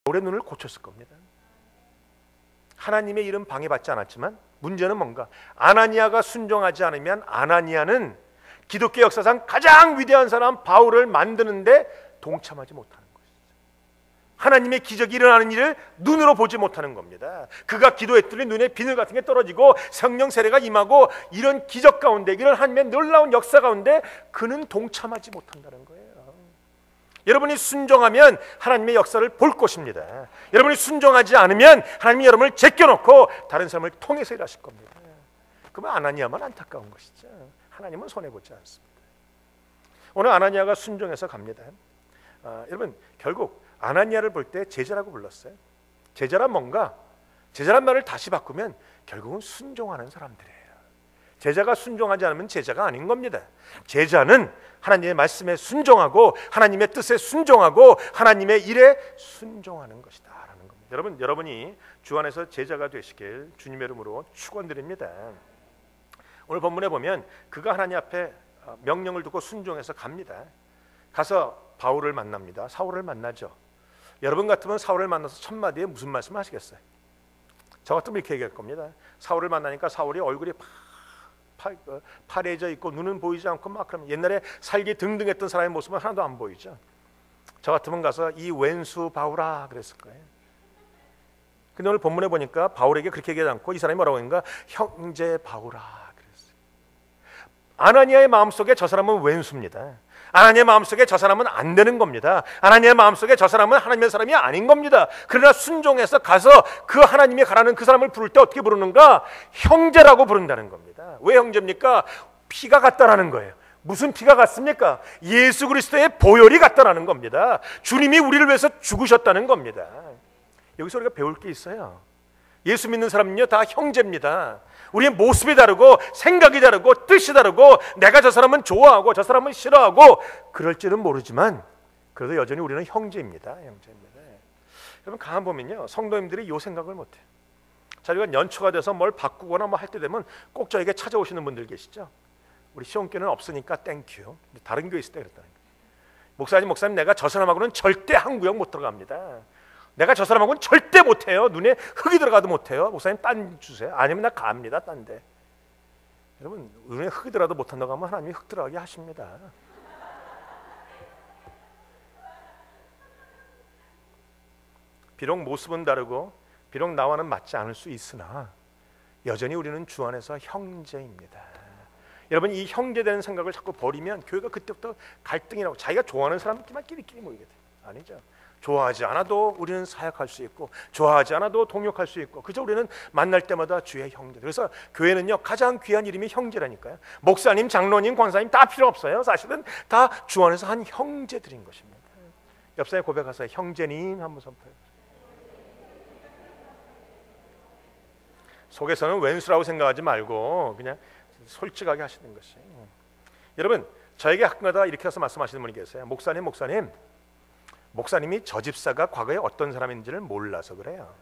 바울의 눈을 고쳤을 겁니다. 하나님의 일은 방해받지 않았지만 문제는 뭔가, 아나니아가 순종하지 않으면 아나니아는 기독교 역사상 가장 위대한 사람 바울을 만드는데 동참하지 못하는 것이죠. 하나님의 기적이 일어나는 일을 눈으로 보지 못하는 겁니다. 그가 기도했더니 눈에 비늘 같은 게 떨어지고 성령 세례가 임하고 이런 기적 가운데, 이런 하나님의 놀라운 역사 가운데 그는 동참하지 못한다는 거예요. 여러분이 순종하면 하나님의 역사를 볼 것입니다. 여러분이 순종하지 않으면 하나님이 여러분을 제껴놓고 다른 사람을 통해서 일하실 겁니다. 그러면 아나니아만 안타까운 것이죠. 하나님은 손해보지 않습니다. 오늘 아나니아가 순종해서 갑니다. 여러분, 결국 아나니아를 볼 때 제자라고 불렀어요. 제자란 뭔가? 제자란 말을 다시 바꾸면 결국은 순종하는 사람들이에요. 제자가 순종하지 않으면 제자가 아닌 겁니다. 제자는 하나님의 말씀에 순종하고 하나님의 뜻에 순종하고 하나님의 일에 순종하는 것이다 라는 겁니다. 여러분이 주 안에서 제자가 되시길 주님의 이름으로 축원드립니다. 오늘 본문에 보면 그가 하나님 앞에 명령을 듣고 순종해서 갑니다. 가서 바울을 만납니다. 사울을 만나죠. 여러분 같으면 사울을 만나서 첫 마디에 무슨 말씀 하시겠어요? 저 같으면 이렇게 얘기할 겁니다. 사울을 만나니까 사울이 얼굴이 파래져 있고 눈은 보이지 않고 막 그러면 옛날에 살기 등등했던 사람의 모습은 하나도 안 보이죠. 저 같으면 가서 이 왼수 바울아 그랬을 거예요. 근데 오늘 본문에 보니까 바울에게 그렇게 얘기하지 않고 이 사람이 뭐라고 했는가? 형제 바울아 그랬어요. 아나니아의 마음속에 저 사람은 왼수입니다. 아나니아의 마음속에 저 사람은 안 되는 겁니다. 아나니아의 마음속에 저 사람은 하나님의 사람이 아닌 겁니다. 그러나 순종해서 가서 그 하나님이 가라는 그 사람을 부를 때 어떻게 부르는가? 형제라고 부른다는 겁니다. 왜 형제입니까? 피가 같다라는 거예요. 무슨 피가 같습니까? 예수 그리스도의 보혈이 같다라는 겁니다. 주님이 우리를 위해서 죽으셨다는 겁니다. 여기서 우리가 배울 게 있어요. 예수 믿는 사람은요 다 형제입니다. 우리의 모습이 다르고 생각이 다르고 뜻이 다르고 내가 저 사람은 좋아하고 저 사람은 싫어하고 그럴지는 모르지만 그래도 여전히 우리는 형제입니다. 여러분 가만 보면요 성도님들이 이 생각을 못해요. 자기가 연초가 돼서 뭘 바꾸거나 뭐 할 때 되면 꼭 저에게 찾아오시는 분들 계시죠. 우리 시온교는 없으니까 땡큐. 다른 교회 있을 때 그랬다는 거예요. 목사님 내가 저 사람하고는 절대 한 구역 못 들어갑니다. 내가 저 사람하고는 절대 못해요. 눈에 흙이 들어가도 못해요. 목사님 딴 주세요. 아니면 나 갑니다. 딴 데. 여러분 눈에 흙이 들어가도 못한다고 하면 하나님이 흙 들어가게 하십니다. 비록 모습은 다르고 비록 나와는 맞지 않을 수 있으나 여전히 우리는 주 안에서 형제입니다. 여러분 이 형제되는 생각을 자꾸 버리면 교회가 그때부터 갈등이라고 자기가 좋아하는 사람끼리만 끼리끼리 모이게 돼요. 아니죠. 좋아하지 않아도 우리는 사역할 수 있고 좋아하지 않아도 동역할 수 있고 그저 우리는 만날 때마다 주의 형제. 그래서 교회는요 가장 귀한 이름이 형제라니까요. 목사님, 장로님, 권사님 다 필요 없어요. 사실은 다 주 안에서 한 형제들인 것입니다. 옆 사람에 고백하세요. 형제님 한번 선포해요. 속에서는 왼수라고 생각하지 말고 그냥 솔직하게 하시는 것이. 여러분 저에게 가끔가다 이렇게 해서 말씀하시는 분이 계세요. 목사님이 저 집사가 과거에 어떤 사람인지를 몰라서 그래요.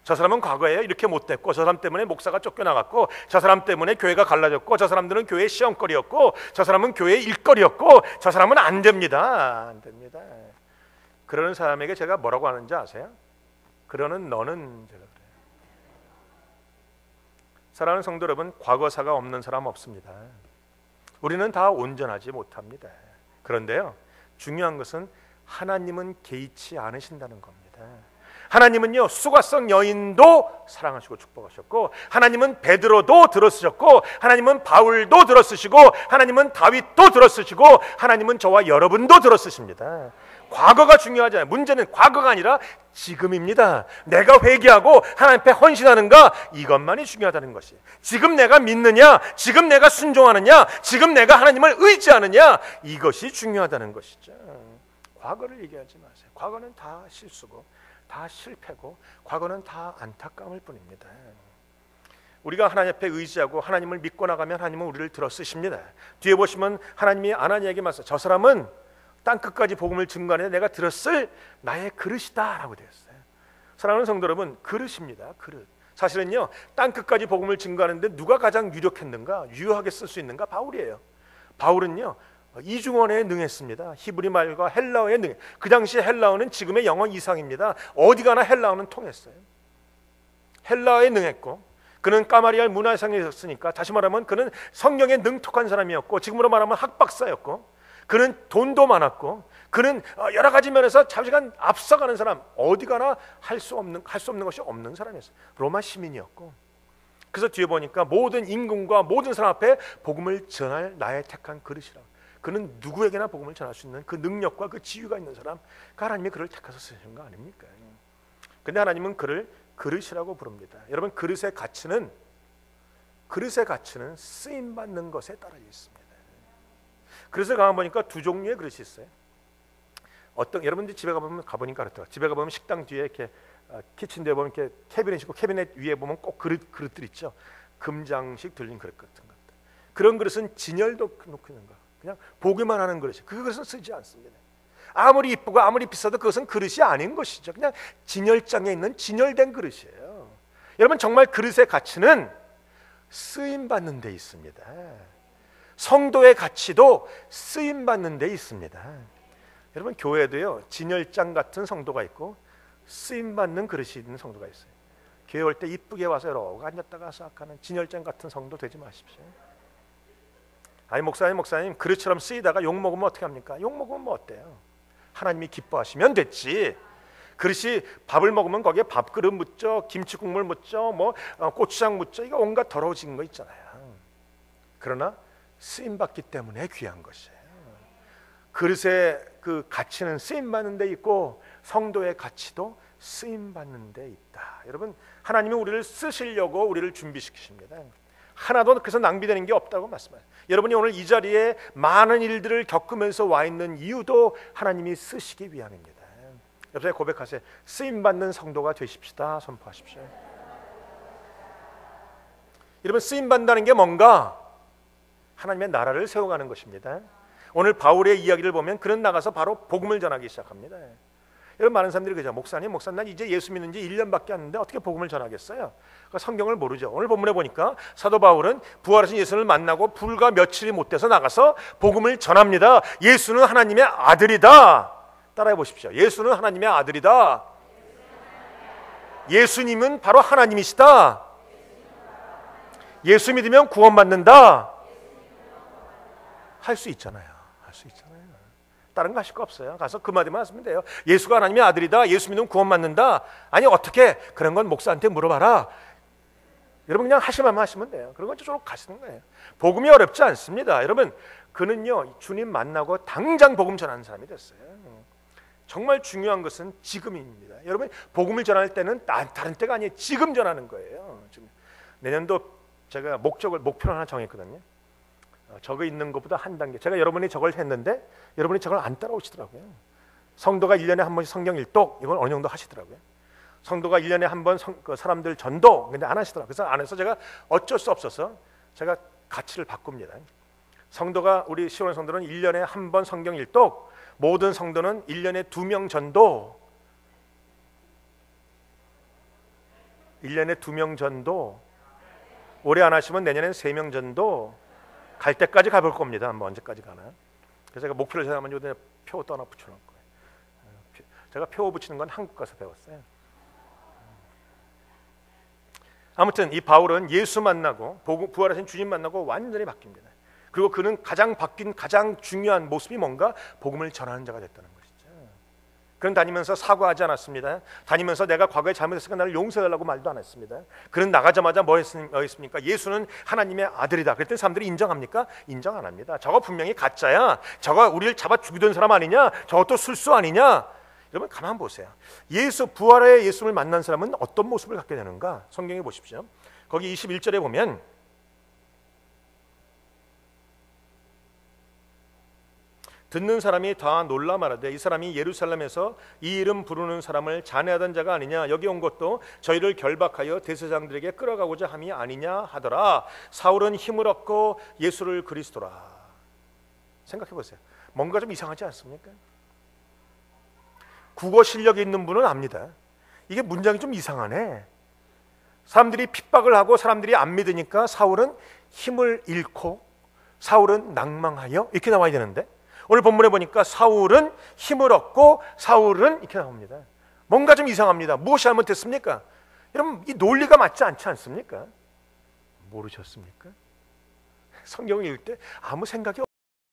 저 사람은 과거에 이렇게 못됐고 저 사람 때문에 목사가 쫓겨나갔고 저 사람 때문에 교회가 갈라졌고 저 사람들은 교회의 시험거리였고 저 사람은 교회의 일거리였고 저 사람은 안 됩니다. 그러는 사람에게 제가 뭐라고 하는지 아세요? 그러는 너는 제가 그래요. 사랑하는 성도 여러분, 과거사가 없는 사람 없습니다. 우리는 다 온전하지 못합니다. 그런데요 중요한 것은 하나님은 개의치 않으신다는 겁니다. 하나님은요 수가성 여인도 사랑하시고 축복하셨고 하나님은 베드로도 들어쓰셨고 하나님은 바울도 들어쓰시고 하나님은 다윗도 들어쓰시고 하나님은 저와 여러분도 들어쓰십니다. 과거가 중요하지 않아요. 문제는 과거가 아니라 지금입니다. 내가 회개하고 하나님 앞에 헌신하는가 이것만이 중요하다는 것이. 지금 내가 믿느냐, 지금 내가 순종하느냐, 지금 내가 하나님을 의지하느냐 이것이 중요하다는 것이죠. 과거를 얘기하지 마세요. 과거는 다 실수고 다 실패고 과거는 다 안타까움일 뿐입니다. 우리가 하나님 앞에 의지하고 하나님을 믿고 나가면 하나님은 우리를 들어 쓰십니다. 뒤에 보시면 하나님이 아나니아에게 말씀, 저 사람은 땅끝까지 복음을 증거하는 내가 들었을 나의 그릇이다 라고 되었어요. 사랑하는 성도 여러분, 그릇입니다. 그릇. 사실은요 땅끝까지 복음을 증거하는데 누가 가장 유력했는가, 유효하게 쓸 수 있는가? 바울이에요. 바울은요 이중언어에 능했습니다. 히브리 말과 헬라어에 능해. 그 당시 헬라어는 지금의 영어 이상입니다. 어디 가나 헬라어는 통했어요. 헬라어에 능했고, 그는 까마리알 문화상이었으니까, 다시 말하면 그는 성경에 능통한 사람이었고, 지금으로 말하면 학박사였고, 그는 돈도 많았고, 그는 여러 가지 면에서 자기가 앞서가는 사람, 어디 가나 할 수 없는 것이 없는 사람이었어요. 로마 시민이었고, 그래서 뒤에 보니까 모든 임금과 모든 사람 앞에 복음을 전할 나의 택한 그릇이라고. 그는 누구에게나 복음을 전할 수 있는 그 능력과 그 지위가 있는 사람, 하나님이 그를 택해서 쓰신 거 아닙니까? 근데 하나님은 그를 그릇이라고 부릅니다. 여러분, 그릇의 가치는 쓰임 받는 것에 따라 있습니다. 그릇을 가만 보니까 두 종류의 그릇이 있어요. 여러분들 집에 가보니까 그렇더라고요. 집에 가보면 식당 뒤에 이렇게 키친대에 보면 이렇게 캐비넷 있고, 캐비넷 위에 보면 꼭 그릇들 있죠. 금장식 들린 그릇 같은 것들. 그런 그릇은 진열도 놓고 있는 거. 그냥 보기만 하는 그릇이. 그 그릇은 쓰지 않습니다. 아무리 이쁘고 아무리 비싸도 그것은 그릇이 아닌 것이죠. 그냥 진열장에 있는 진열된 그릇이에요. 여러분, 정말 그릇의 가치는 쓰임 받는 데 있습니다. 성도의 가치도 쓰임 받는 데 있습니다. 여러분, 교회도요, 진열장 같은 성도가 있고 쓰임 받는 그릇이 있는 성도가 있어요. 교회 올 때 이쁘게 와서 이러고 앉았다가 싹 하는 진열장 같은 성도 되지 마십시오. 아니, 목사님 그릇처럼 쓰이다가 욕 먹으면 어떻게 합니까? 욕 먹으면 뭐 어때요? 하나님이 기뻐하시면 됐지. 그릇이 밥을 먹으면 거기에 밥그릇 묻죠, 김치 국물 묻죠, 고추장 묻죠. 이거 온갖 더러워진 거 있잖아요. 그러나 쓰임 받기 때문에 귀한 것이에요. 그릇의 그 가치는 쓰임 받는 데 있고, 성도의 가치도 쓰임 받는 데 있다. 여러분, 하나님이 우리를 쓰시려고 우리를 준비시키십니다. 하나도 그래서 낭비되는 게 없다고 말씀하세요. 여러분이 오늘 이 자리에 많은 일들을 겪으면서 와 있는 이유도 하나님이 쓰시기 위함입니다. 옆에 고백하세요. 쓰임 받는 성도가 되십시다. 선포하십시오. 여러분, 쓰임 받는다는 게 뭔가? 하나님의 나라를 세워가는 것입니다. 오늘 바울의 이야기를 보면 그는 나가서 바로 복음을 전하기 시작합니다. 여러분, 많은 사람들이 그러죠. 목사님 난 이제 예수 믿는 지 1년밖에 안 됐는데 어떻게 복음을 전하겠어요? 그러니까 성경을 모르죠. 오늘 본문에 보니까 사도 바울은 부활하신 예수를 만나고 불과 며칠이 못 돼서 나가서 복음을 전합니다. 예수는 하나님의 아들이다. 따라해 보십시오. 예수는 하나님의 아들이다. 예수님은 바로 하나님이시다. 예수 믿으면 구원받는다. 할 수 있잖아요. 다른 거 하실 거 없어요. 가서 그 마디만 하시면 돼요. 예수가 하나님의 아들이다. 예수 믿으면 구원받는다. 아니, 어떻게? 그런 건 목사한테 물어봐라. 여러분, 그냥 하시면 하시면 돼요. 그런 건 저쪽으로 가시는 거예요. 복음이 어렵지 않습니다. 여러분, 그는요, 주님 만나고 당장 복음 전하는 사람이 됐어요. 정말 중요한 것은 지금입니다. 여러분, 복음을 전할 때는 다른 때가 아니에요. 지금 전하는 거예요. 지금. 내년도 제가 목표를 하나 정했거든요. 저거 있는 것보다 한 단계. 제가 여러분이 저걸 했는데 여러분이 저걸 안 따라오시더라고요. 성도가 1년에 한 번씩 성경 일독, 이건 어느 정도 하시더라고요. 성도가 1년에 한 번 사람들 전도, 근데 안 하시더라고요. 그래서 안 해서 제가 어쩔 수 없어서 제가 가치를 바꿉니다. 성도가, 우리 시원 성도는 1년에 한 번 성경 일독, 모든 성도는 1년에 2명 전도, 1년에 2명 전도, 올해 안 하시면 내년엔 3명 전도, 갈 때까지 가볼 겁니다. 뭐 언제까지 가나. 그래서 제가 목표를 정하면 요새 표 또 하나 붙여놓을 거예요. 제가 표 붙이는 건 한국 가서 배웠어요. 아무튼 이 바울은 예수 만나고 부활하신 주님 만나고 완전히 바뀝니다. 그리고 그는 가장 중요한 모습이 뭔가? 복음을 전하는 자가 됐다는 것이죠. 그는 다니면서 사과하지 않았습니다. 다니면서 내가 과거에 잘못했으니까 나를 용서해달라고 말도 안 했습니다. 그는 나가자마자 뭐 했습니까? 예수는 하나님의 아들이다. 그랬더니 사람들이 인정합니까? 인정 안 합니다. 저거 분명히 가짜야. 저거 우리를 잡아 죽이던 사람 아니냐? 저것도 술수 아니냐? 여러분, 가만 보세요. 부활의 예수를 만난 사람은 어떤 모습을 갖게 되는가? 성경에 보십시오. 거기 21절에 보면 듣는 사람이 다 놀라 말하되 이 사람이 예루살렘에서 이 이름 부르는 사람을 잔해하던 자가 아니냐, 여기 온 것도 저희를 결박하여 대제사장들에게 끌어가고자 함이 아니냐 하더라. 사울은 힘을 얻고 예수를 그리스도라. 생각해 보세요. 뭔가 좀 이상하지 않습니까? 국어 실력이 있는 분은 압니다. 이게 문장이 좀 이상하네. 사람들이 핍박을 하고 사람들이 안 믿으니까 사울은 힘을 잃고 사울은 낭망하여 이렇게 나와야 되는데 오늘 본문에 보니까 사울은 힘을 얻고 사울은 이렇게 나옵니다. 뭔가 좀 이상합니다. 무엇이 잘못됐습니까? 여러분 이 논리가 맞지 않지 않습니까? 모르셨습니까? 성경을 읽을 때 아무 생각이